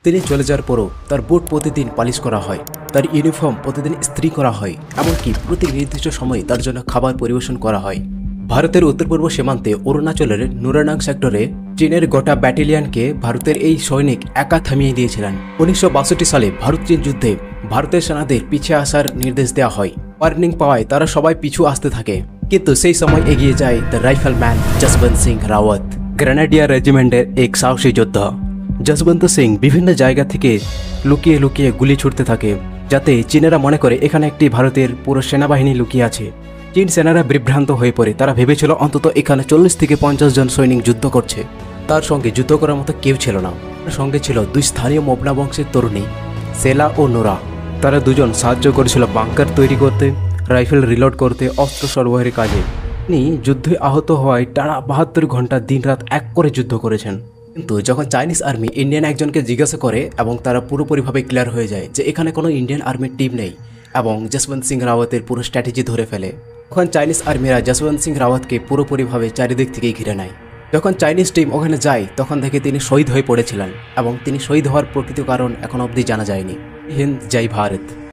তিনি চলে যাওয়ার পরও তার বুট প্রতিদিন পালিশ করা হয়, তার ইউনিফর্ম প্রতিদিন ইস্ত্রি করা হয়, এমনকি প্রতি নির্দিষ্ট সময়ে তার জন্য খাবার পরিবেশন করা হয়। ভারতের উত্তর পূর্ব সীমান্তে অরুণাচলের নুরানাং সেক্টরে চীনের গোটা ব্যাটালিয়নকে ভারতের এই সৈনিক একা থামিয়ে দিয়েছিলেন। 1962 সালে ভারত চীন যুদ্ধে ভারতের সেনাদের পিছিয়ে আসার নির্দেশ দেওয়া হয়। ওয়ার্নিং পাওয়ায় তারা সবাই পিছু আসতে থাকে, কিন্তু সেই সময় এগিয়ে যায় the rifleman Jaswant Singh Rawat, grenadier রেজিমেন্টের এক সাহসী যোদ্ধা। জসবন্ত সিং বিভিন্ন জায়গা থেকে লুকিয়ে লুকিয়ে গুলি ছুটতে থাকে, যাতে চীনেরা মনে করে এখানে একটি ভারতের পুরো সেনাবাহিনী লুকিয়ে আছে। চীন সেনারা বিভ্রান্ত হয়ে পড়ে, তারা ভেবেছিল অন্তত এখানে 40 থেকে 50 জন সৈনিক যুদ্ধ করছে। তার সঙ্গে যুদ্ধ করার মতো কেউ ছিল না। তার সঙ্গে ছিল দুই স্থানীয় মোবনা বংশের তরুণী, সেলা ও নোরা। তারা দুজন সাহায্য করেছিল বাংকার তৈরি করতে, রাইফেল রিলোড করতে, অস্ত্র সরবরাহের কাজে। তিনি যুদ্ধে আহত হওয়ায় টানা 72 ঘন্টা দিনরাত এক করে যুদ্ধ করেছেন। কিন্তু যখন চাইনিজ আর্মি ইন্ডিয়ান একজনকে জিজ্ঞাসা করে এবং তারা পুরোপুরিভাবে ক্লিয়ার হয়ে যায় যে এখানে কোনো ইন্ডিয়ান আর্মির টিম নেই এবং জসবন্ত সিং রাওয়াতের পুরো স্ট্র্যাটেজি ধরে ফেলে, তখন চাইনিজ আর্মিরা জসবন্ত সিং রাওয়াতকে পুরোপুরিভাবে চারিদিক থেকেই ঘিরে নেয়। যখন চাইনিজ টিম ওখানে যায় তখন থেকে তিনি শহীদ হয়ে পড়েছিলেন এবং তিনি শহীদ হওয়ার প্রকৃত কারণ এখন অবধি জানা যায়নি। হিন্দ, জয় ভারত।